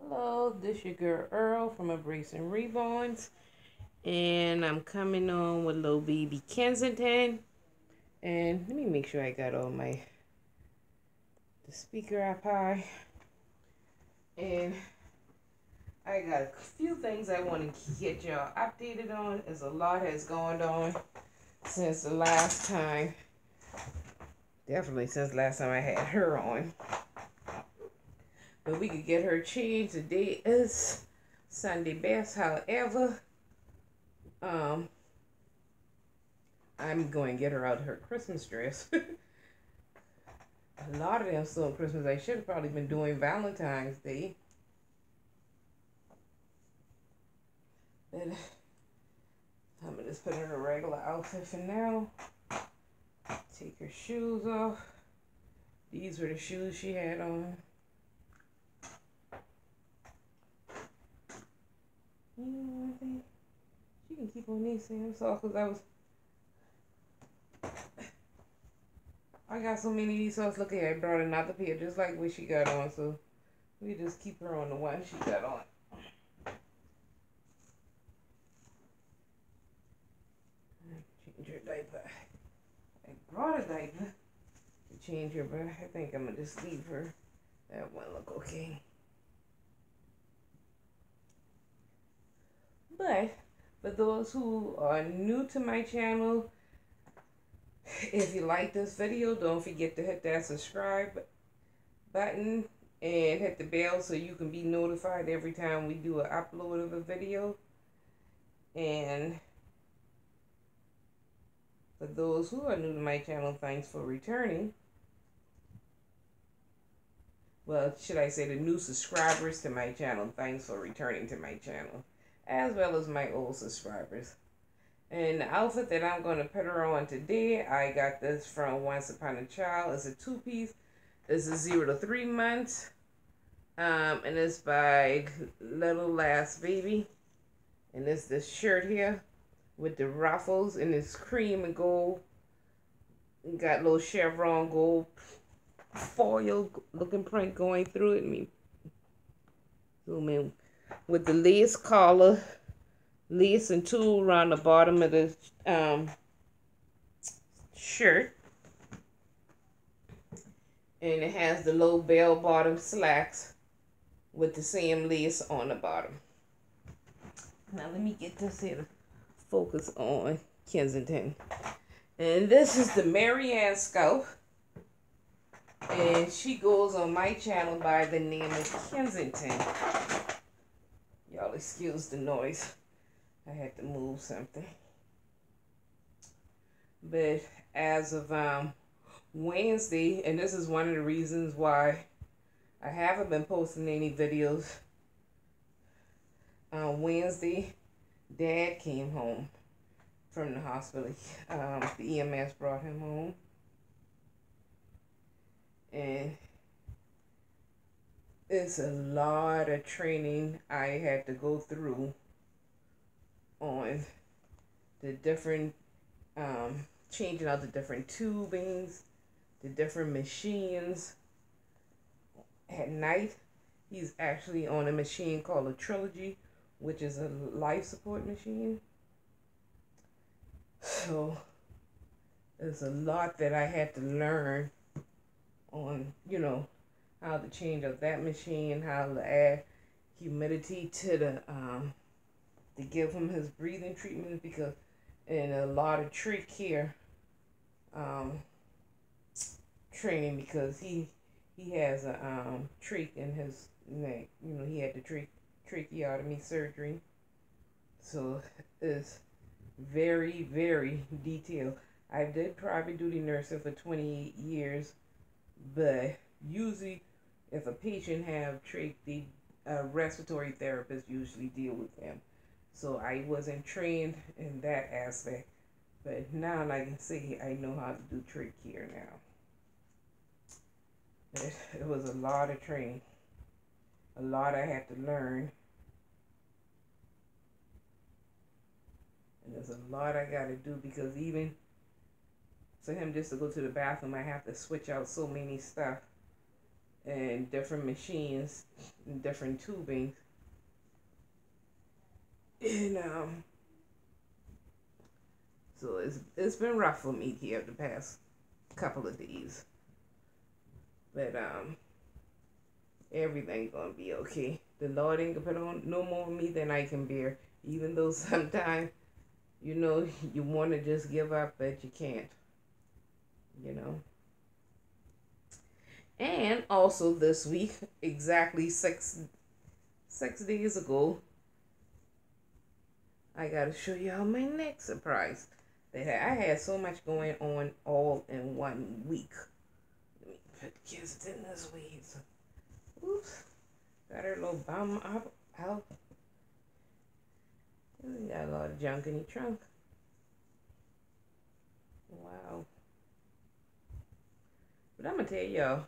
Hello, this your girl Earl from Embracing Reborns, and I'm coming on with little baby Kensington. And let me make sure I got all the speaker up high. And I got a few things I want to get y'all updated on, as a lot has gone on since the last time. Definitely since last time I had her on. But we could get her changed. Today is Sunday best. However, I'm going to get her out her Christmas dress. A lot of them still Christmas. I should have probably been doing Valentine's Day. But I'm going to just put her in a regular outfit for now. Take her shoes off. These were the shoes she had on. You know one thing? She can keep on these things off because I got so many of these socks. Look at her, I brought another pair just like what she got on, so we just keep her on the one she got on. Change her diaper. I brought a diaper to change her, but I think I'm gonna just leave her. That one look okay. But for those who are new to my channel, if you like this video, don't forget to hit that subscribe button and hit the bell so you can be notified every time we do an upload of a video. And for those who are new to my channel, thanks for returning. Well, should I say the new subscribers to my channel, thanks for returning to my channel, as well as my old subscribers. And the outfit that I'm going to put her on today, I got this from Once Upon a Child. It's a two-piece. This is 0 to 3 months. And it's by Little Last Baby. And it's this shirt here with the ruffles, and it's cream and gold. Got little chevron gold foil looking print going through it. Let me zoom in. With the lace collar. Lace and tulle around the bottom of the shirt. And it has the low bell bottom slacks with the same lace on the bottom. Now let me get this here to focus on Kensington. And this is the Maryann sculpt. And she goes on my channel by the name of Kensington. Y'all excuse the noise. I had to move something. But as of Wednesday, and this is one of the reasons why I haven't been posting any videos. Wednesday, Dad came home from the hospital. The EMS brought him home. And it's a lot of training I had to go through on the different, changing out the different tubings, the different machines. At night, he's actually on a machine called a Trilogy, which is a life support machine. So there's a lot that I had to learn on, how to change up that machine, how to add humidity to the, to give him his breathing treatment, because and a lot of trach here training, because he has a trach in his neck. He had the tracheotomy surgery, so it's very, very detailed. I did private duty nursing for 28 years, but usually if a patient have trach, the respiratory therapist usually deal with them. So I wasn't trained in that aspect, but now I can say I know how to do trach care now. It was a lot of training, a lot I had to learn, and there's a lot I got to do, because even for him just to go to the bathroom, I have to switch out so many stuff and different machines and different tubing. And so it's been rough for me here the past couple of days. But everything's gonna be okay. The Lord ain't gonna put on no more on me than I can bear. Even though sometimes, you know, you want to just give up, but you can't. You know. And also this week, exactly six days ago, I gotta show y'all my next surprise. That I had so much going on all in 1 week. Let me put Kensington this way. So, oops, got her little bum out. You got a lot of junk in your trunk. Wow. But I'm gonna tell y'all,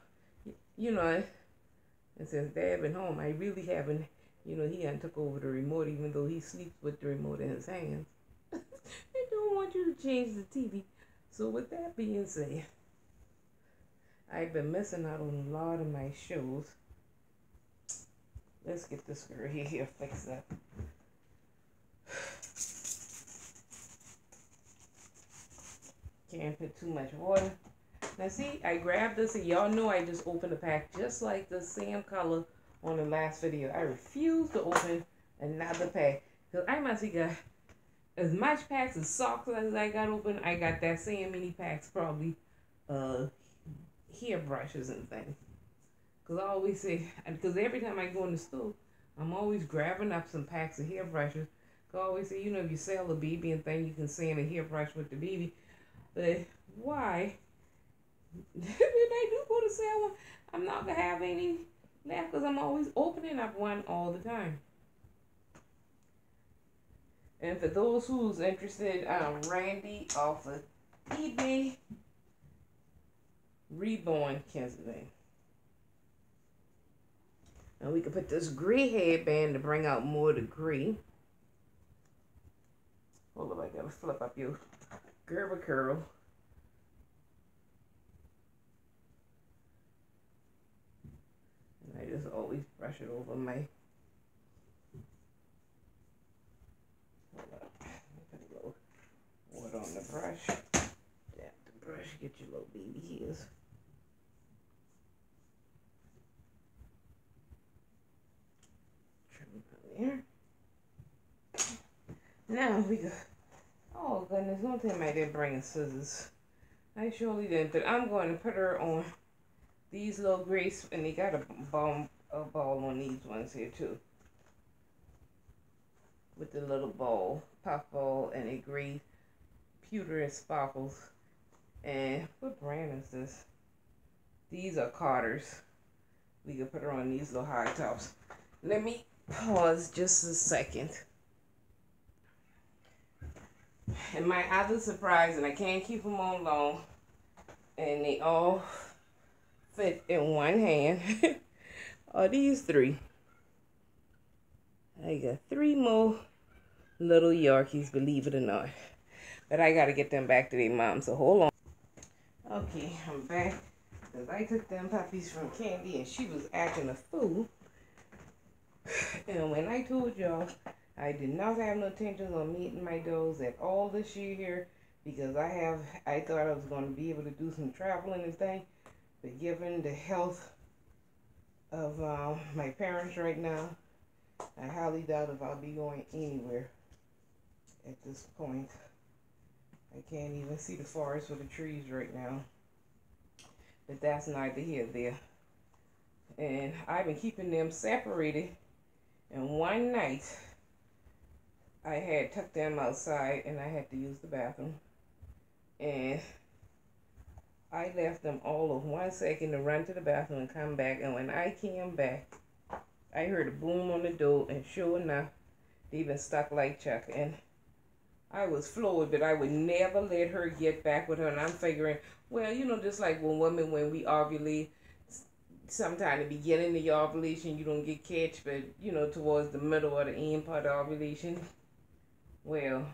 you know, and since Dad been home, I really haven't, you know, he hadn't took over the remote, even though he sleeps with the remote in his hands. I don't want you to change the TV. So with that being said, I've been missing out on a lot of my shows. Let's get this girl here fixed up. Can't put too much water. Now see, I grabbed this and y'all know I just opened the pack just like the same color on the last video. I refuse to open another pack because I must have got as much packs of socks as I got open. I got that same many packs probably hair brushes and things. Because I always say, because every time I go in the store, I'm always grabbing up some packs of hair brushes. I always say, you know, if you sell a baby and thing, you can sand a hairbrush with the baby. But why? When I do go to sell one, I'm not going to have any left because I'm always opening up one all the time. And for those who's interested, Randy off of eBay, Reborn Kensington. And we can put this gray headband to bring out more of the gray. Hold up, I gotta flip up your Gerber curl. And I just always brush it over my. Hold up, put a little water on the brush. Tap the brush, get your little baby hairs. There. Now we go. Oh goodness, don't tell me I didn't bring scissors. I surely didn't. But I'm going to put her on these little grays, and they got a ball on these ones here too. With the little ball, puff ball, and a gray pewter and sparkles. And what brand is this? These are Carter's. We can put her on these little high tops. Let me pause just a second. And my other surprise, and I can't keep them on long, and they all fit in one hand, are these three. I got 3 more little Yorkies, believe it or not. But I got to get them back to their mom, so hold on. Okay, I'm back. Because I took them puppies from Candy, and she was acting a fool. And when I told y'all, I did not have no intentions on meeting my dogs at all this year because I thought I was going to be able to do some traveling and thing. But given the health of my parents right now, I highly doubt if I'll be going anywhere at this point. I can't even see the forest for the trees right now. But that's neither here nor there. And I've been keeping them separated. And one night, I had tucked them outside and I had to use the bathroom. And I left them all of 1 second to run to the bathroom and come back. And when I came back, I heard a boom on the door. And sure enough, they've been stuck like Chuck. And I was floored, but I would never let her get back with her. And I'm figuring, well, you know, just like when we ovulate, sometime in the beginning of your ovulation, you don't get catch, but, you know, towards the middle or the end part of ovulation. Well,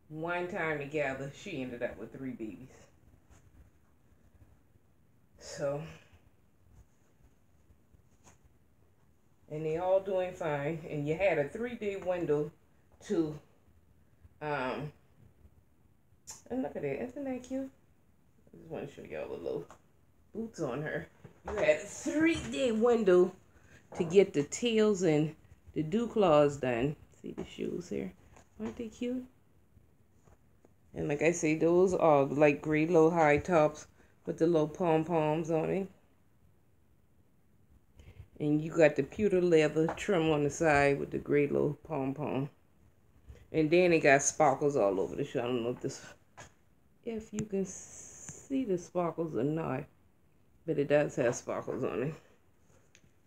one time together, she ended up with 3 babies. So, And they all doing fine. And you had a 3-day window to, and look at that. Isn't that cute? I just want to show y'all the little boots on her. You had a 3-day window to get the tails and the dew claws done. See the shoes here? Aren't they cute? And like I say, those are like gray low high tops with the little pom-poms on it. And you got the pewter leather trim on the side with the gray low pom-pom. And then it got sparkles all over the shoe. I don't know if you can see the sparkles or not. But it does have sparkles on it.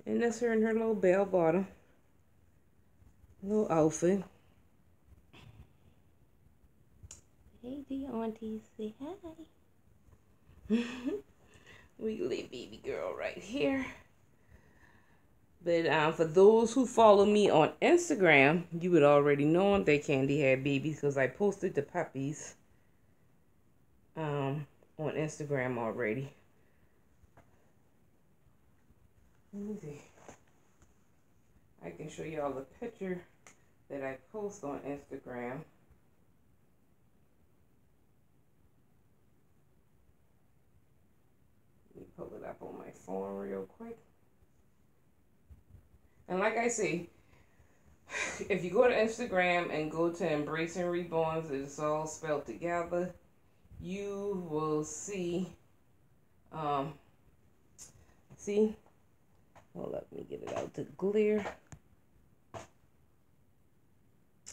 And that's her in her little bell bottom. Little outfit. Hey, the aunties, say hi. We leave baby girl right here. But for those who follow me on Instagram, you would already know that Candy had babies because I posted the puppies on Instagram already. Let me see. I can show y'all the picture that I post on Instagram. Let me pull it up on my phone real quick. And like I say, if you go to Instagram and go to Embracing Reborns, it's all spelled together, you will see, see? Hold up, let me get it out to glare.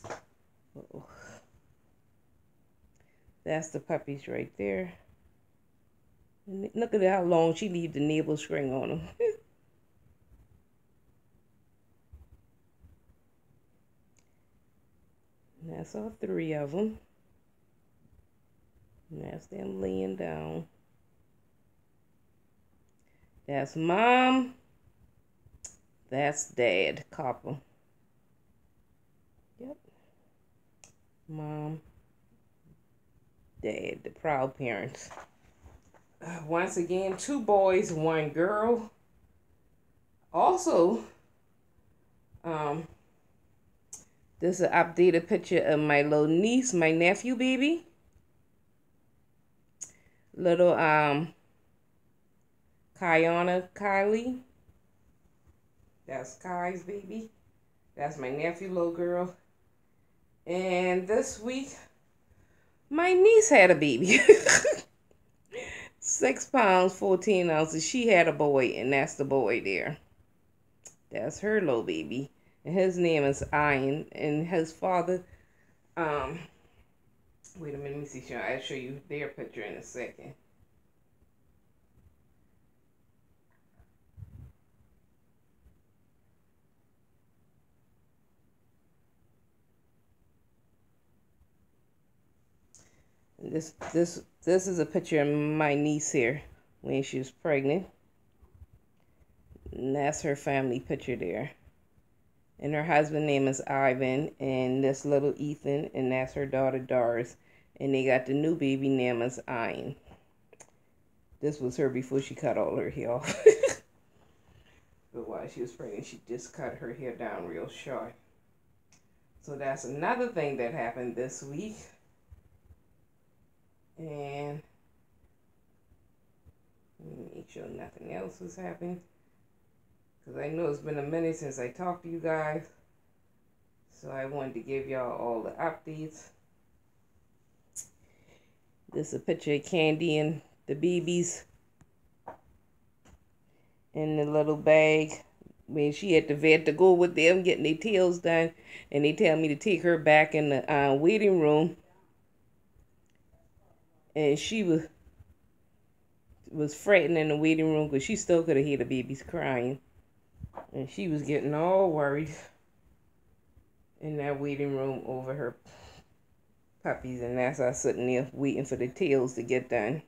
Uh-oh. That's the puppies right there. And look at how long she leaves the nibble string on them. That's all 3 of them. And that's them laying down. That's Mom. That's Dad, Copper. Yep. Mom. Dad, the proud parents. Once again, 2 boys, 1 girl. Also, this is an updated picture of my little niece, my nephew baby. Little Kylie. That's Kai's baby. That's my nephew, little girl. And this week, my niece had a baby. 6 pounds, 14 ounces. She had a boy, and that's the boy there. That's her little baby. And his name is Ian. And his father, wait a minute, let me see. I'll show you their picture in a second. This is a picture of my niece here when she was pregnant. And that's her family picture there. And her husband's name is Ivan, and this little Ethan, and that's her daughter Doris. And they got the new baby name is Ian. This was her before she cut all her hair off. But while she was pregnant, she just cut her hair down real short. So that's another thing that happened this week. And let me make sure nothing else has happened. Because I know it's been a minute since I talked to you guys. So I wanted to give y'all all the updates. This is a picture of Candy and the babies in the little bag. When she had the vet to go with them, getting their tails done. And they tell me to take her back in the waiting room. And she was fretting in the waiting room because she still could have heard the babies crying. And she was getting all worried in that waiting room over her puppies. And that's us sitting there waiting for the tails to get done.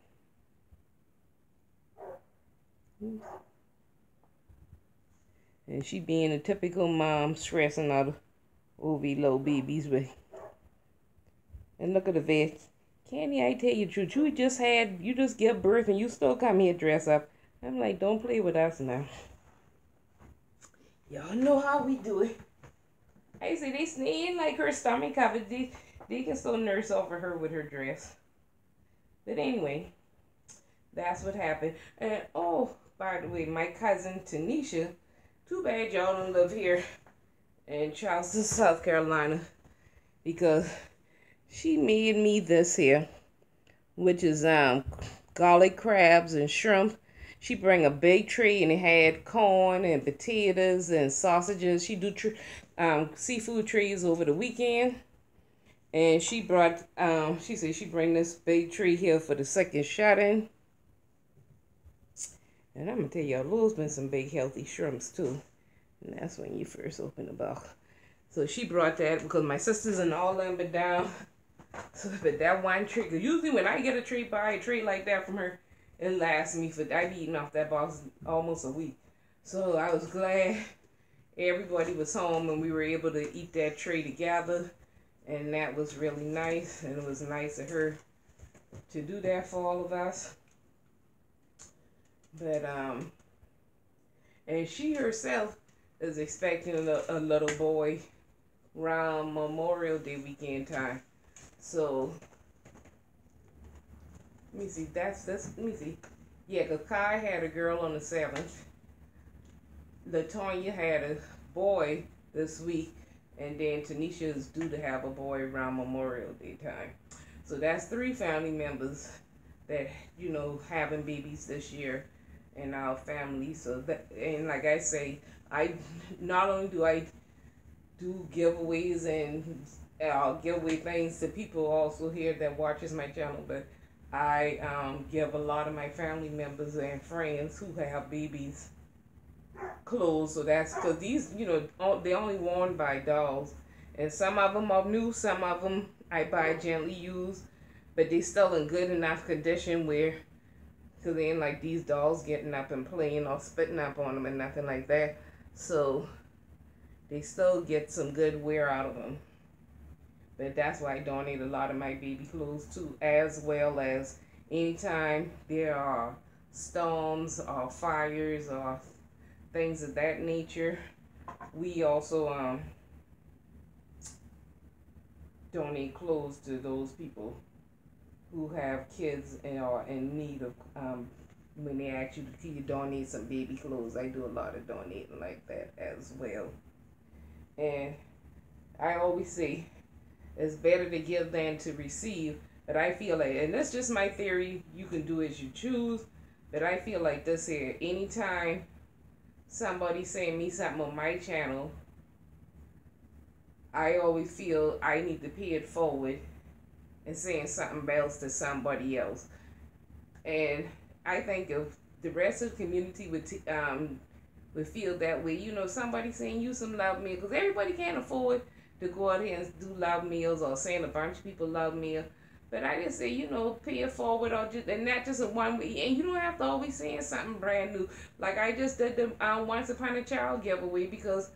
And she being a typical mom, stressing out over little babies with. And look at the vet. Candy, I tell you the truth, you just give birth and you still come here dress up. I'm like, don't play with us now. Y'all know how we do it. I say they sneeze like her stomach covered. They can still nurse over her with her dress. But anyway, that's what happened. And oh, by the way, my cousin Tanisha, too bad y'all don't live here in Charleston, South Carolina, because she made me this here, which is garlic crabs and shrimp. She bring a big tray and it had corn and potatoes and sausages. She do seafood trays over the weekend. And she brought, she said she bring this big tray here for the second shot in. And I'm going to tell y'all, Lou's been some big healthy shrimps too. And that's when you first open the box. So she brought that because my sisters and all them been down. So, but that one tray, cause usually when I get a tray, buy a tray like that from her, it lasts me for, I be eating off that box almost a week. So I was glad everybody was home and we were able to eat that tray together. And that was really nice. And it was nice of her to do that for all of us. But, and she herself is expecting a little boy around Memorial Day weekend time. So, let me see, let me see. Yeah, because Kai had a girl on the 7th. LaTonya had a boy this week. And then Tanisha is due to have a boy around Memorial Day time. So that's 3 family members that, you know, having babies this year in our family. So that, and like I say, I not only do I do giveaways and give away things to people also here that watches my channel, but I give a lot of my family members and friends who have babies clothes. So that's because these, you know, they only worn by dolls, and some of them are new, some of them I buy gently used, but they still in good enough condition where, because they ain't like these dolls getting up and playing or spitting up on them and nothing like that. So they still get some good wear out of them. But that's why I donate a lot of my baby clothes too, as well as anytime there are storms or fires or things of that nature, we also donate clothes to those people who have kids and are in need of, when they ask you to donate some baby clothes. I do a lot of donating like that as well. And I always say it's better to give than to receive, but I feel like, and that's just my theory, you can do as you choose, but I feel like this here, anytime somebody saying me something on my channel, I always feel I need to pay it forward and saying something else to somebody else. And I think if the rest of the community would feel that way, you know, somebody saying you some love meal, because everybody can't afford to go out here and do love meals or saying a bunch of people love meal. But I just say, you know, pay it forward, or just, and not just a one way. And you don't have to always saying something brand new. Like I just did the Once Upon a Child giveaway because,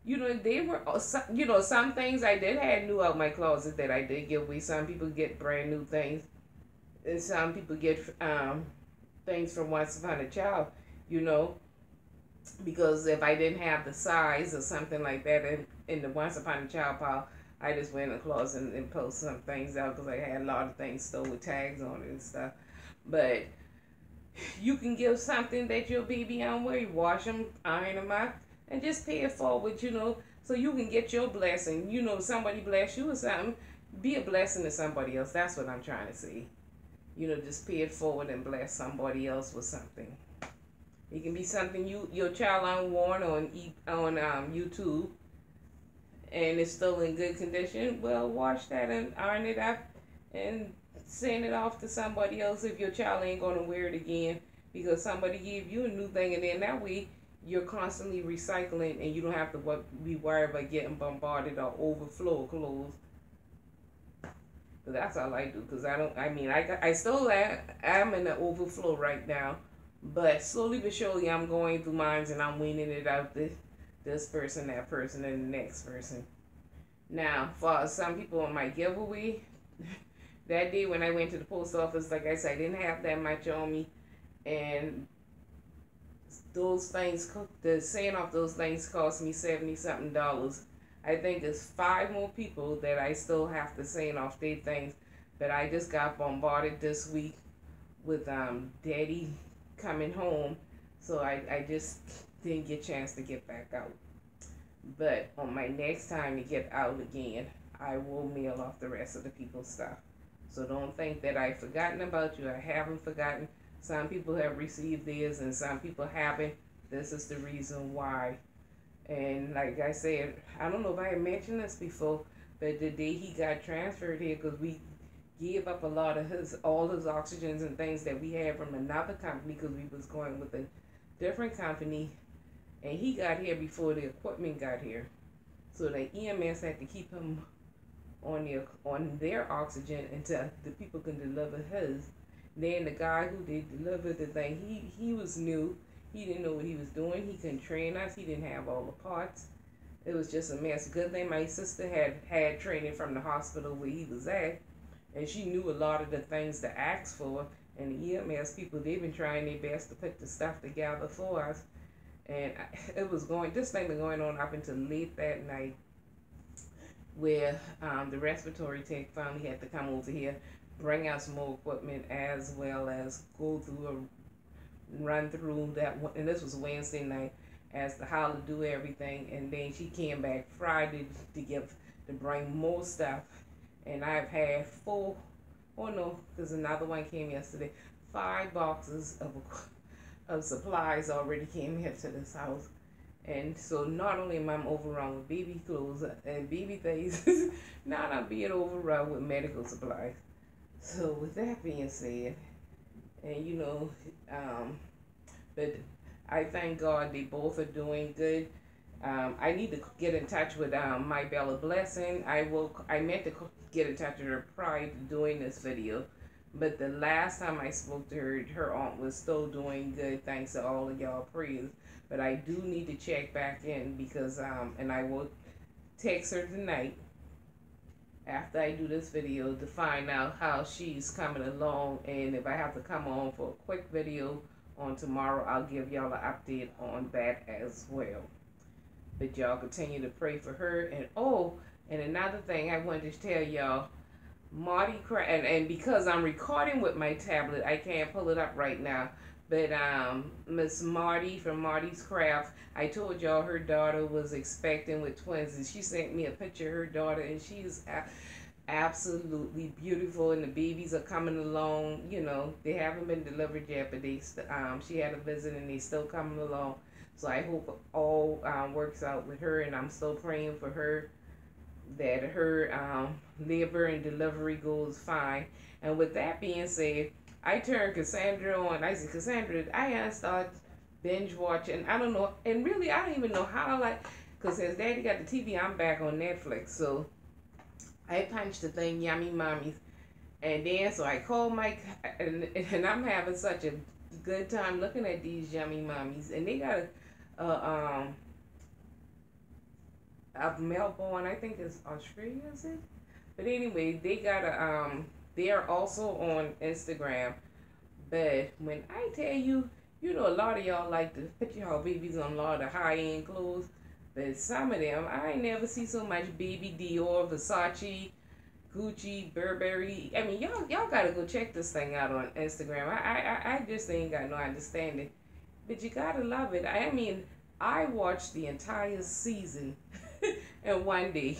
you know, they were, you know, some things I did have new out my closet that I did give away. Some people get brand new things, and some people get things from Once Upon a Child, you know. Because if I didn't have the size or something like that in the Once Upon a Child pile, I just went in the closet and post some things out because I had a lot of things still with tags on it and stuff. But you can give something that your baby on where you wash them, iron them out, and just pay it forward, you know, so you can get your blessing. You know, somebody bless you with something, be a blessing to somebody else. That's what I'm trying to say. You know, just pay it forward and bless somebody else with something. It can be something your child unworn on YouTube, and it's still in good condition. Well, wash that and iron it up and send it off to somebody else if your child ain't going to wear it again because somebody gave you a new thing. And then that way you're constantly recycling and you don't have to be worried about getting bombarded or overflow of clothes. So that's all I do, because I still am in the overflow right now. But slowly but surely, I'm going through mines and I'm weaning it out to this person, that person, and the next person. Now, for some people on my giveaway, that day when I went to the post office, like I said, I didn't have that much on me. And those things, the saying off those things cost me $70 something. I think it's 5 more people that I still have to saying off their things, but I just got bombarded this week with daddy coming home, so I just didn't get a chance to get back out. But on my next time to get out again, I will mail off the rest of the people's stuff. So don't think that I've forgotten about you. I haven't forgotten. Some people have received theirs and some people haven't. This is the reason why. And like I said, I don't know if I had mentioned this before, but the day he got transferred here, because we gave up a lot of all his oxygens and things that we had from another company, because we was going with a different company, and he got here before the equipment got here. So the EMS had to keep him on their oxygen until the people can deliver his. Then the guy who they delivered the thing, he was new. He didn't know what he was doing. He couldn't train us. He didn't have all the parts. It was just a mess. Good thing my sister had training from the hospital where he was at, and she knew a lot of the things to ask for. And the EMS people, they've been trying their best to put the stuff together for us. And this thing was going on up until late that night, where the respiratory tech finally had to come over here, bring us more equipment, as well as go through run through that. And this was Wednesday night, as to how to do everything. And then she came back Friday to bring more stuff. And I've had because another one came yesterday. 5 boxes of supplies already came here to this house. And so not only am I overrun with baby clothes and baby things, now I'm being overrun with medical supplies. So with that being said, and but I thank God they both are doing good. I need to get in touch with my Bella Blessing. I meant to get in touch with her prior to doing this video, but the last time I spoke to her, her aunt was still doing good, thanks to all of y'all prayers. But I do need to check back in, because and I will text her tonight after I do this video to find out how she's coming along, and if I have to come on for a quick video on tomorrow, I'll give y'all an update on that as well. But y'all continue to pray for her. And another thing I wanted to tell y'all, Marty and because I'm recording with my tablet, I can't pull it up right now. But Miss Marty from Marty's Craft, I told y'all her daughter was expecting with twins, and she sent me a picture of her daughter, and she's absolutely beautiful, and the babies are coming along. They haven't been delivered yet, but she had a visit, and they still coming along. So I hope all works out with her, and I'm still praying for her, that her labor and delivery goes fine. And with that being said, I turned Cassandra on. I said, Cassandra, I start binge watching. I don't know, and really I don't even know how because since Daddy got the TV, I'm back on Netflix. So I punched the thing, Yummy Mommies, and then so I called Mike, and I'm having such a good time looking at these Yummy Mommies, and they got a Melbourne, I think it's Australia, is it? But anyway, they got they are also on Instagram. But when I tell you, a lot of y'all like to put y'all babies on a lot of high-end clothes. But some of them, I ain't never see so much baby Dior, Versace, Gucci, Burberry. I mean, y'all gotta go check this thing out on Instagram. I just ain't got no understanding. But you gotta love it. I mean, I watched the entire season in one day.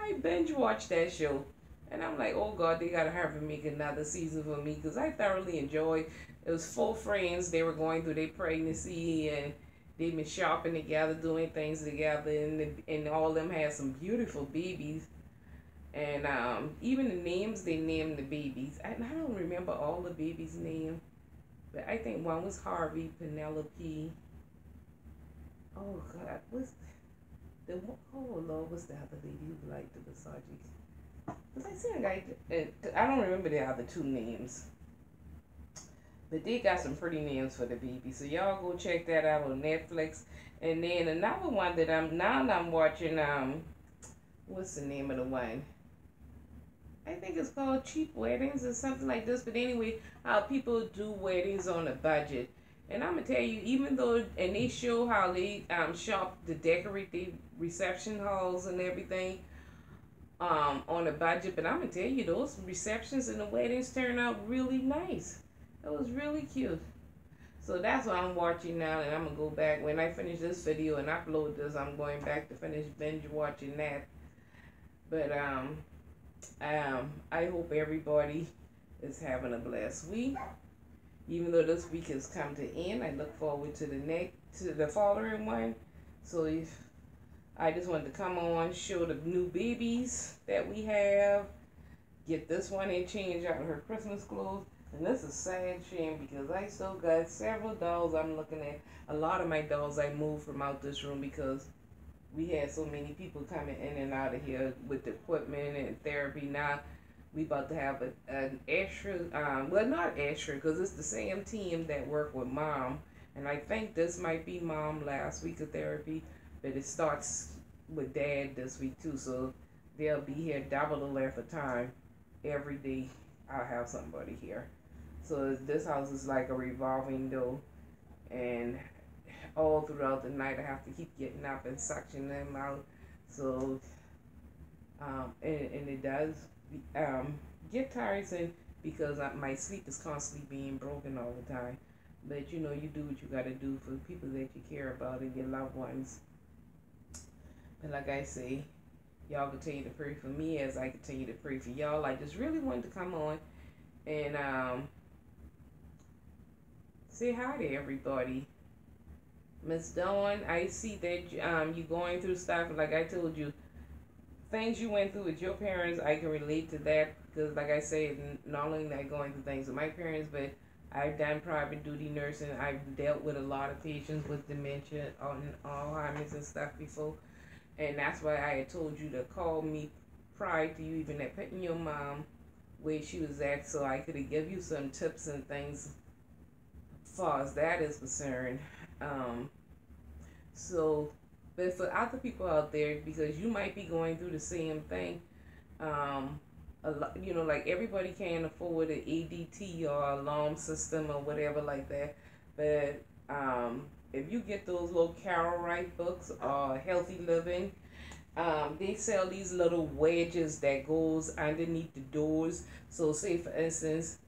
I binge watched that show. And I'm like, oh God, they gotta have to make another season for me, because I thoroughly enjoyed. It was 4 friends. They were going through their pregnancy, and they've been shopping together, doing things together, and all of them had some beautiful babies. And even the names they named the babies, I don't remember all the babies' names, but I think one was Harvey, Penelope. Oh God, what's the other lady who liked the Versace? Because I said I don't remember the other 2 names. But they got some pretty names for the baby. So y'all go check that out on Netflix. And then another one that I'm watching, what's the name of the one? I think it's called Cheap Weddings or something like this. But anyway, how people do weddings on a budget. And I'm gonna tell you, even though, and they show how they shop to decorate the reception halls and everything on a budget, but I'm gonna tell you, those receptions and the weddings turn out really nice. It was really cute. So that's what I'm watching now, and I'm gonna go back when I finish this video and upload this. I'm going back to finish binge watching that. But I hope everybody is having a blessed week. Even though this week has come to end, I look forward to the following one. So if I just wanted to come on, show the new babies that we have, get this one and change out her Christmas clothes. And this is sad shame because I still got several dolls I'm looking at. A lot of my dolls I moved from out this room because we had so many people coming in and out of here with the equipment and therapy. Now we about to have an extra, well, not extra because it's the same team that worked with Mom. And I think this might be Mom last week of therapy, but it starts with Dad this week too. So they'll be here double the length of time. Every day I'll have somebody here. So this house is like a revolving door, and all throughout the night I have to keep getting up and suctioning them out. So and it does get tiresome because my sleep is constantly being broken all the time. But you know, you do what you got to do for the people that you care about and your loved ones. And like I say, y'all continue to pray for me as I continue to pray for y'all. I just really wanted to come on and say hi to everybody. Miss Dawn, I see that you're going through stuff. Like I told you, things you went through with your parents, I can relate to that because, like I said, not only am I going through things with my parents, but I've done private duty nursing. I've dealt with a lot of patients with dementia and Alzheimer's and stuff before, and that's why I had told you to call me prior to you even putting your mom where she was at, so I could have give you some tips and things as far as that is concerned. But for other people out there, because you might be going through the same thing, a lot, you know, like everybody can't afford an ADT or alarm system or whatever like that. But if you get those little Carol Wright books or Healthy Living, they sell these little wedges that goes underneath the doors. So say for instance,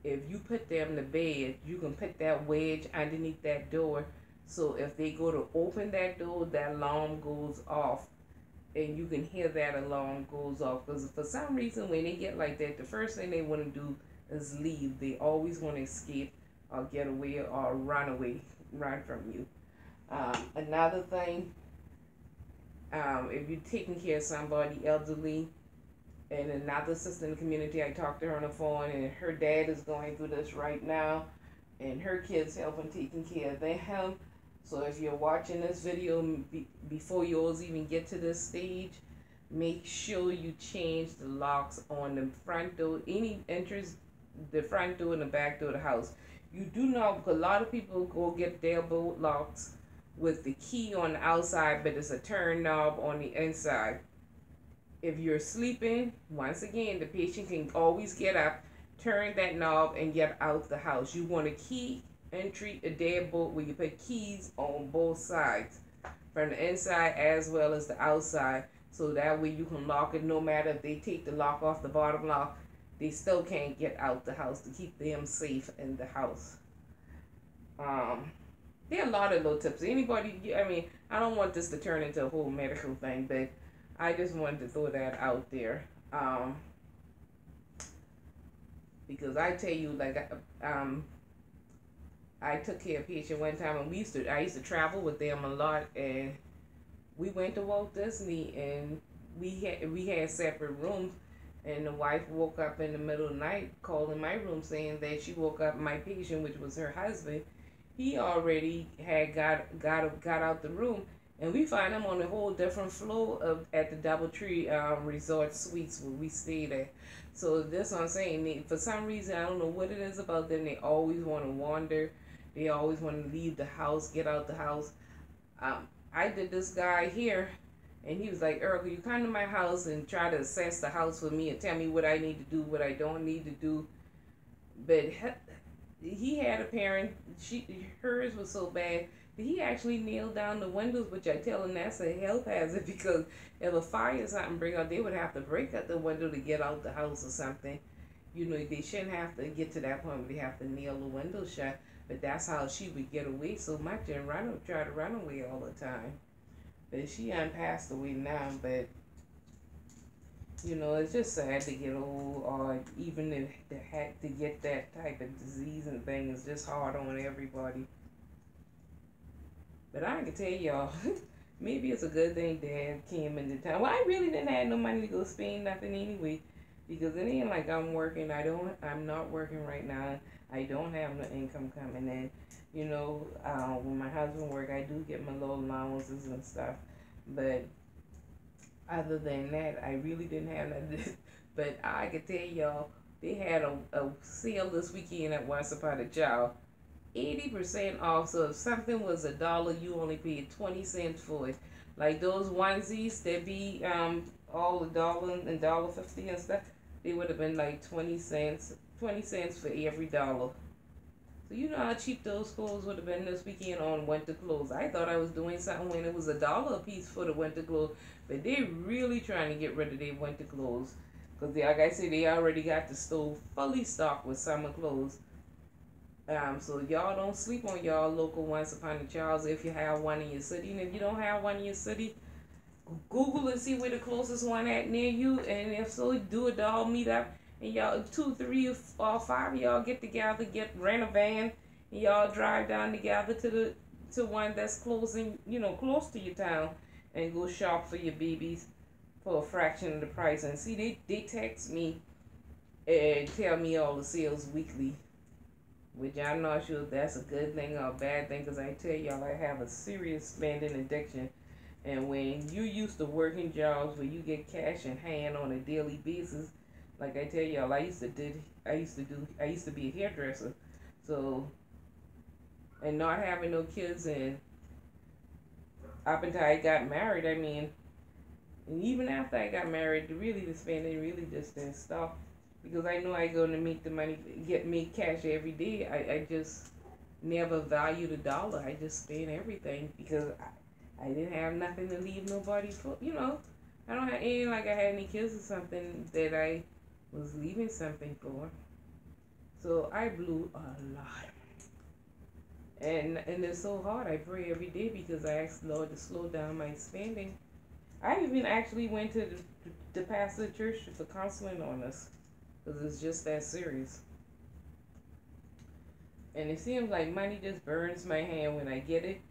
if you put them to bed, you can put that wedge underneath that door. So if they go to open that door, that alarm goes off. And you can hear that alarm goes off. Because for some reason, when they get like that, the first thing they want to do is leave. They always want to escape or get away or run away, run from you. Another thing, if you're taking care of somebody elderly, and another sister in the community, I talked to her on the phone, and her dad is going through this right now, and her kids helping taking care of them. So if you're watching this video before yours even get to this stage, make sure you change the locks on the front door, any entrance, the front door and the back door of the house. You do not, because a lot of people go get their bolt locks with the key on the outside, but it's a turn knob on the inside. If you're sleeping, once again, the patient can always get up, turn that knob, and get out the house. You want a key entry, a deadbolt where you put keys on both sides, from the inside as well as the outside, so that way you can lock it. No matter if they take the lock off the bottom lock, they still can't get out the house, to keep them safe in the house. There are a lot of little tips. Anybody, I mean, I don't want this to turn into a whole medical thing, but I just wanted to throw that out there. Because I tell you, like, I took care of a patient one time, and I used to travel with them a lot, and we went to Walt Disney, and we had separate rooms, and the wife woke up in the middle of the night, calling my room, saying that she woke up my patient, which was her husband. He already had got out the room, and we find him on a whole different floor at the DoubleTree Resort Suites where we stayed at. So that's what I'm saying. For some reason, I don't know what it is about them. They always want to wander. They always want to leave the house, get out the house. I did this guy here, and he was like, "Erica, you come to my house and try to assess the house for me and tell me what I need to do, what I don't need to do." But he had a parent. Hers was so bad that he actually nailed down the windows, which I tell him that's a health hazard because if a fire or something break out, they would have to break out the window to get out the house or something. You know, they shouldn't have to get to that point where they have to nail the window shut. But that's how she would get away so much and try to run away all the time. But she passed away now. But you know, it's just sad to get old, or even to get that type of disease and thing is just hard on everybody. But I can tell y'all, maybe it's a good thing Dad came into town. Well, I really didn't have no money to go spend nothing anyway, because it ain't like I'm working. I'm not working right now. I don't have no income coming in. You know, when my husband work, I do get my little allowances and stuff. But other than that, I really didn't have nothing. But I can tell y'all, they had a sale this weekend at Once Upon a Child. 80% off. So if something was $1, you only paid 20 cents for it. Like those onesies that be all $1 and $1.50 and stuff, they would have been like 20 cents. 20 cents for every dollar. So you know how cheap those clothes would have been this weekend on winter clothes. I thought I was doing something when it was $1 a piece for the winter clothes, but they're really trying to get rid of their winter clothes. Because like I said, they already got the store fully stocked with summer clothes. So y'all don't sleep on y'all local Once Upon a Child if you have one in your city. And if you don't have one in your city, Google and see where the closest one at near you. And if so, do a doll meetup. And y'all, 2, 3, or 5 of y'all get together, rent a van, and y'all drive down together to one that's close to your town, and go shop for your babies for a fraction of the price. And see, they text me and tell me all the sales weekly, which I'm not sure if that's a good thing or a bad thing, because I tell y'all I have a serious spending addiction. And when you're used to working jobs where you get cash in hand on a daily basis, like I tell y'all, I used to be a hairdresser. So, and not having no kids, and up until I got married, I mean, and even after I got married, the spending really just didn't stop. Because I know I go to make the money, make cash every day. I just never valued $1. I just spent everything because I didn't have nothing to leave nobody for, you know. I don't have any, like I had any kids or something that I was leaving something for. So I blew a lot. And it's so hard. I pray every day because I asked the Lord to slow down my spending. I even actually went to the pastor of the church for counseling on us. Because it's just that serious. And it seems like money just burns my hand when I get it.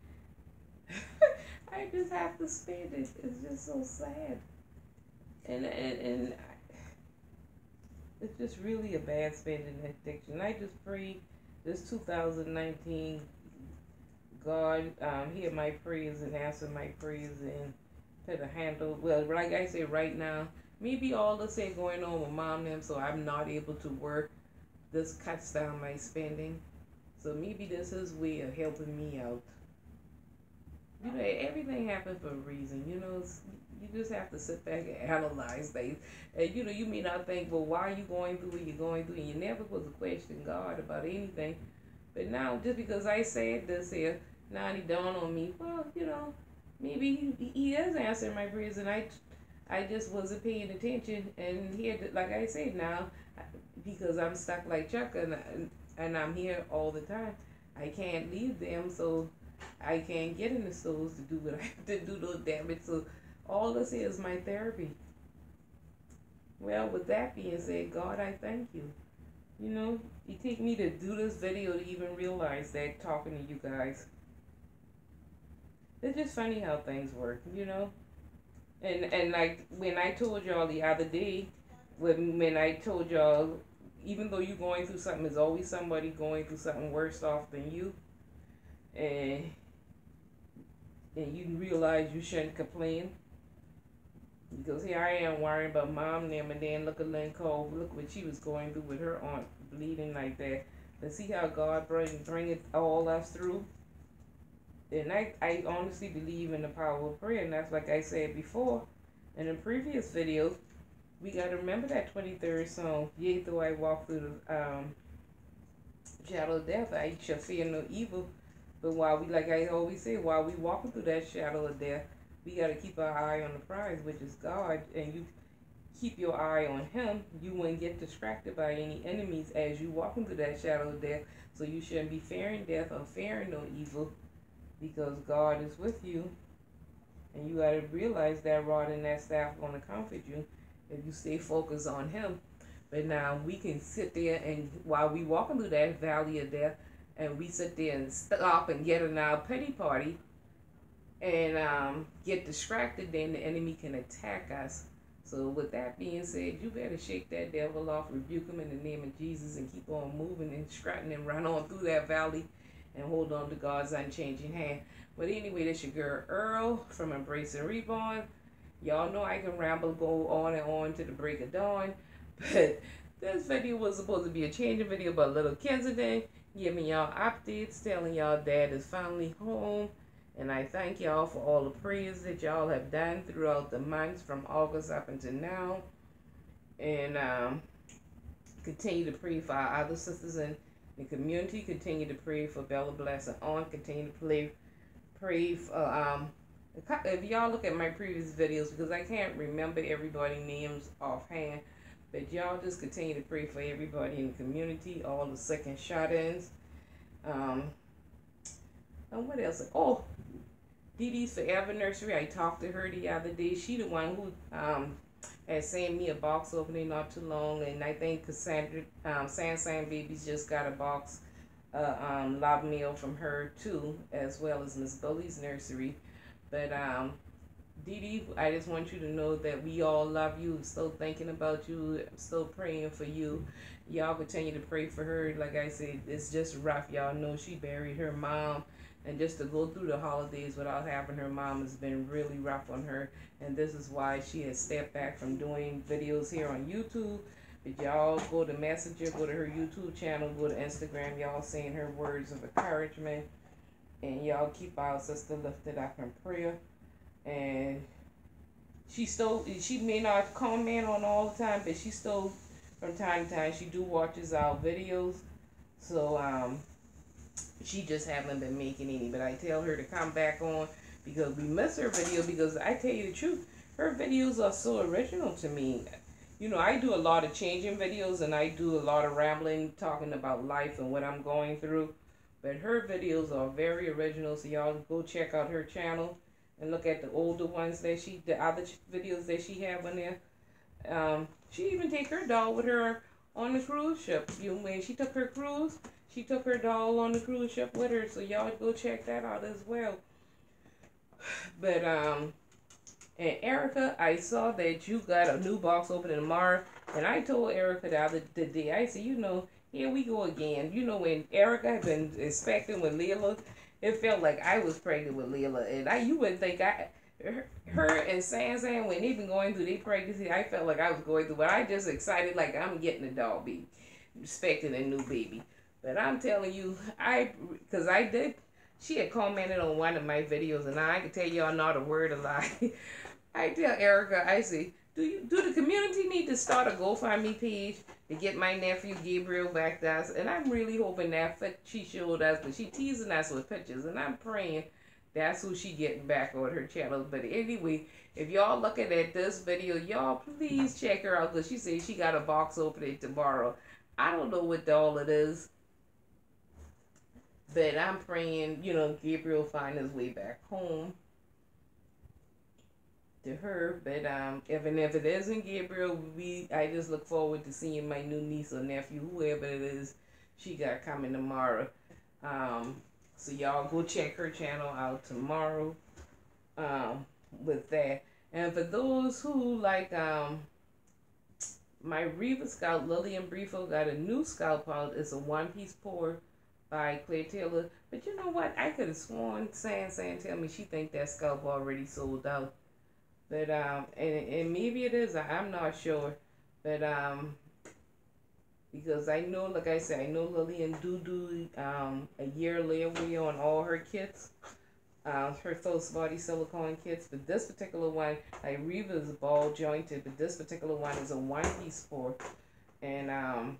I just have to spend it. It's just so sad. And it's just really a bad spending addiction. I just pray this 2019, God hear my prayers and answer my prayers and put a handle. Well, like I say right now, maybe all this ain't going on with mom and them, so I'm not able to work. This cuts down my spending. So maybe this is way of helping me out. You know, everything happens for a reason. You know, you just have to sit back and analyze things. And, you know, you may not think, well, why are you going through what you're going through? And you never was to question God about anything. But now, just because I said this here, now it dawned on me, well, you know, maybe he is answering my prayers, and I just wasn't paying attention. And here, like I said now, because I'm stuck like Chuck, and I'm here all the time, I can't leave them, so I can't get in the stores to do what I have to do, no damage. So all this is my therapy. Well, with that being said, God, I thank you. You know, it take me to do this video to even realize that, talking to you guys. It's just funny how things work, you know. And like when I told y'all the other day, when I told y'all, even though you're going through something, there's always somebody going through something worse off than you. And you realize you shouldn't complain. Because here I am worrying about mom and them, and then look at Lynn Cole, look what she was going through with her aunt bleeding like that. Let's see how God bring it all us through. And I honestly believe in the power of prayer, and that's like I said before in the previous videos. We got to remember that 23rd song, yea, though I walk through the shadow of death, I shall fear no evil. But while we, like I always say, while we walking through that shadow of death, we got to keep our eye on the prize, which is God. And you keep your eye on Him, you wouldn't get distracted by any enemies as you walking through that shadow of death. So you shouldn't be fearing death or fearing no evil, because God is with you. And you got to realize that rod and that staff going to comfort you if you stay focused on Him. But now we can sit there, and while we walking through that valley of death, and we sit there and stop and get in our pity party and get distracted, then the enemy can attack us. So with that being said, you better shake that devil off, rebuke him in the name of Jesus, and keep on moving and strutting and run on through that valley and hold on to God's unchanging hand. But anyway, this your girl Earl from Embrace and Reborn. Y'all know I can ramble, go on and on to the break of dawn. But this video was supposed to be a changing video about little Kensington, giving y'all updates, telling y'all Dad is finally home. And I thank y'all for all the prayers that y'all have done throughout the months from August up until now. And continue to pray for our other sisters in the community. Continue to pray for Bella Bless and Aunt. Continue to pray for, if y'all look at my previous videos, because I can't remember everybody's names offhand, but y'all just continue to pray for everybody in the community, all the second shut-ins. And what else? Oh, Dee Dee's Forever Nursery. I talked to her the other day. She the one who had sent me a box opening not too long, and I think Cassandra, San Babies just got a box love mail from her too, as well as Miss Bully's nursery. But Dee Dee, I just want you to know that we all love you. I'm still thinking about you. I'm still praying for you. Y'all continue to pray for her. Like I said, it's just rough. Y'all know she buried her mom. And just to go through the holidays without having her mom has been really rough on her. And this is why she has stepped back from doing videos here on YouTube. But y'all go to Messenger, go to her YouTube channel, go to Instagram. Y'all saying her words of encouragement. And y'all keep our sister lifted up in prayer. And she may not comment on all the time, but she still, from time to time, she do watches our videos. So, she just haven't been making any. But I tell her to come back on because we miss her video. Because I tell you the truth, her videos are so original to me. You know, I do a lot of changing videos and I do a lot of rambling, talking about life and what I'm going through. But her videos are very original, so y'all go check out her channel and look at the older ones that the other videos that she have on there. She even take her doll with her on the cruise ship. When she took her cruise, she took her doll on the cruise ship with her, so y'all go check that out as well. But and Erica, I saw that you got a new box opening tomorrow, and I told Erica the other day, I said, you know, here we go again. You know, when Erica had been expecting with Layla, it felt like I was pregnant with Layla, and you wouldn't think her and San when they been going through their pregnancy, I felt like I was going through, but I just excited like I'm getting a dog baby, expecting a new baby. But I'm telling you, she had commented on one of my videos, and I can tell y'all not a word of lie. I tell Erica, I say, do the community need to start a GoFundMe page to get my nephew Gabriel back to us? And I'm really hoping that she showed us, but she teasing us with pictures, and I'm praying that's who she getting back on her channel. But anyway, if y'all looking at this video, y'all please check her out, because she said she got a box opening tomorrow. I don't know what doll it is, but I'm praying, you know, Gabriel find his way back home to her. But if it isn't Gabriel, I just look forward to seeing my new niece or nephew, whoever it is she got coming tomorrow. So y'all go check her channel out tomorrow with that. And for those who like my Reva Scout, Lillian Briefo got a new scalp out. It's a one-piece pour by Claire Taylor. But you know what? I could have sworn San tell me she think that scalp already sold out. But and maybe it is. I'm not sure. But because I know, like I said, I know Lillian do a year layaway on all her kits, her Close Body silicone kits. But this particular one, like Reva is ball jointed, but this particular one is a one-piece pour. And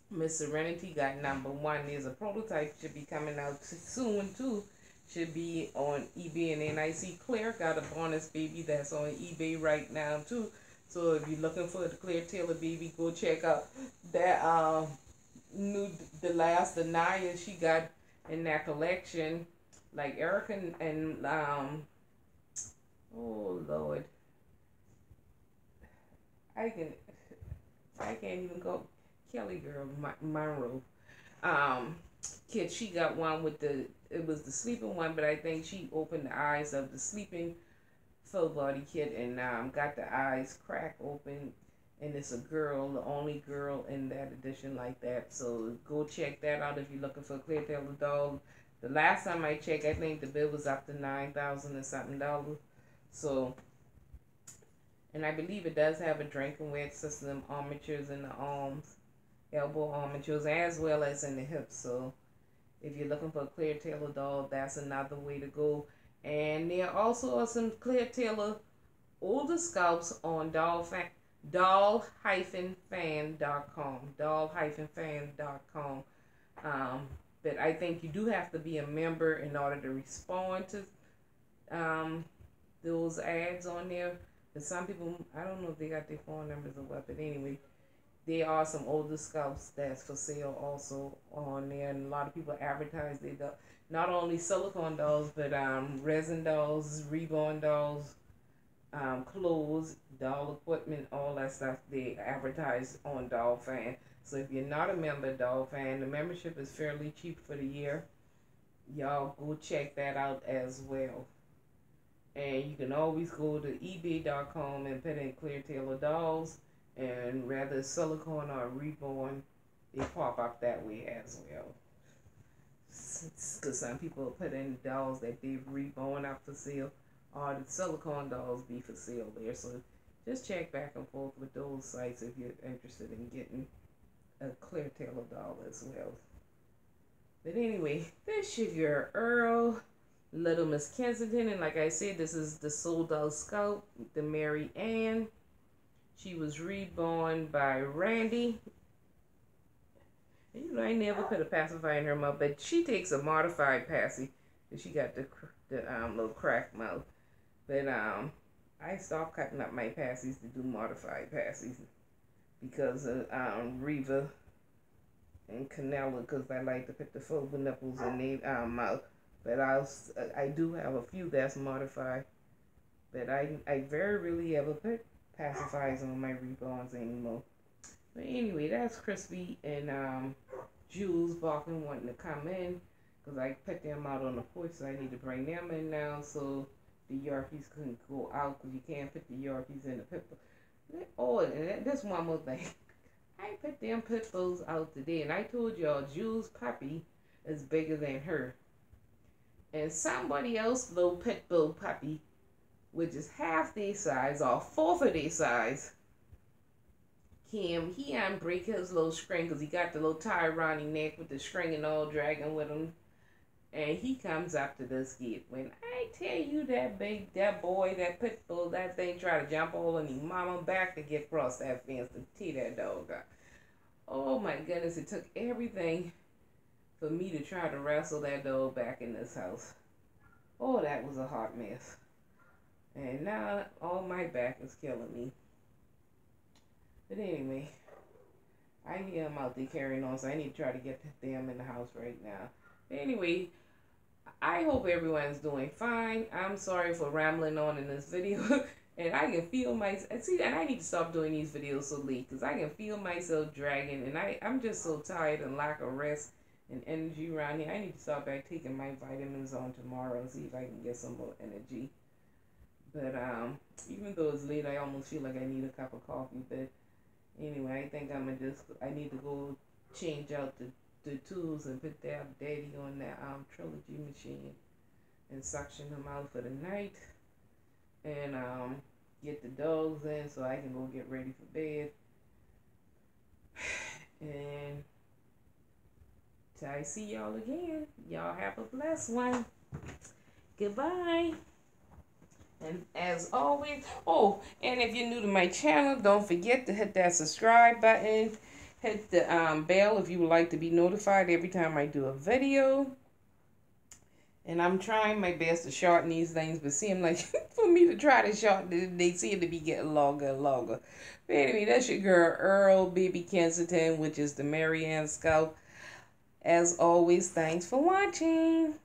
Miss Serenity got #1. There's a prototype should be coming out soon too. Should be on eBay, and then I see Claire got a bonus baby that's on eBay right now too. So if you're looking for the Claire Taylor baby, go check out that new the last Anaya she got in that collection. Like Erica and oh Lord, I can I can't even go. Kelly girl, Monroe. Kid, she got one with it was the sleeping one, but I think she opened the eyes of the sleeping full body kid and got the eyes cracked open. And it's a girl, the only girl in that edition like that. So go check that out if you're looking for a Claire Taylor doll. The last time I checked, I think the bill was up to $9,000 and something dollars. So, and I believe it does have a drinking wet system, armatures in the arms, elbow armatures, as well as in the hips. So if you're looking for a Claire Taylor doll, that's another way to go. And there also are some Claire Taylor older sculpts on doll-fan.com. Doll-fan.com. But I think you do have to be a member in order to respond to those ads on there. But some people, I don't know if they got their phone numbers or what, but anyway, there are some older sculpts that's for sale also on there, and a lot of people advertise they do not only silicone dolls, but resin dolls, reborn dolls, clothes, doll equipment, all that stuff they advertise on Doll Fan. So if you're not a member of Doll Fan, the membership is fairly cheap for the year. Y'all go check that out as well. And you can always go to ebay.com and put in Claire Taylor dolls, and rather silicone or reborn, they pop up that way as well. Because some people put in dolls that they've reborn up for sale, or the silicone dolls be for sale there. So just check back and forth with those sites if you're interested in getting a Claire Taylor doll as well. But anyway, this is your Earl, Little Miss Kensington, and like I said, this is the sold out sculpt, the Maryann. She was reborn by Randy. You know, I never put a pacifier in her mouth, but she takes a modified passy. She got the little cracked mouth. But I stopped cutting up my passies to do modified passies because of Reva and Canella, because I like to put the full nipples in their mouth. But I do have a few that's modified. But I very rarely ever put pacifiers on my reborns anymore. But anyway, that's Crispy and Jules barking wanting to come in, because I put them out on the porch, so I need to bring them in now so the Yorkies couldn't go out, because you can't put the Yorkies in the pit bull. Oh, and there's one more thing. I put them pit bulls out today, and I told y'all Jules' puppy is bigger than her. And somebody else little pit bull puppy, which is half their size or fourth of their size, Kim, he unbreak his little string because he got the little tie around his neck with the string and all dragging with him. And he comes up to this gate. When I tell you that boy, that pit bull, that thing try to jump all on his mama back to get across that fence to tee that dog up. Oh my goodness, it took everything for me to try to wrestle that dog back in this house. Oh, that was a hot mess. And now all my back is killing me. But anyway, I hear them out there carrying on, so I need to try to get them in the house right now. But anyway, I hope everyone's doing fine. I'm sorry for rambling on in this video. And I can feel myself, see, and I need to stop doing these videos so late, because I can feel myself dragging, and I'm just so tired and lack of rest and energy around here. I need to start back taking my vitamins on tomorrow and see if I can get some more energy. But even though it's late, I almost feel like I need a cup of coffee. But anyway, I think I need to go change out the tools and put that daddy on that trilogy machine and suction them out for the night. And get the dogs in so I can go get ready for bed. And till I see y'all again, y'all have a blessed one. Goodbye. And as always, oh, and if you're new to my channel, don't forget to hit that subscribe button Hit the bell if you would like to be notified every time I do a video. And I'm trying my best to shorten these things, but seem like for me to try to shorten, they seem to be getting longer and longer. But anyway, that's your girl Earl Baby Kensington, which is the Maryann Sculpt. As always, thanks for watching.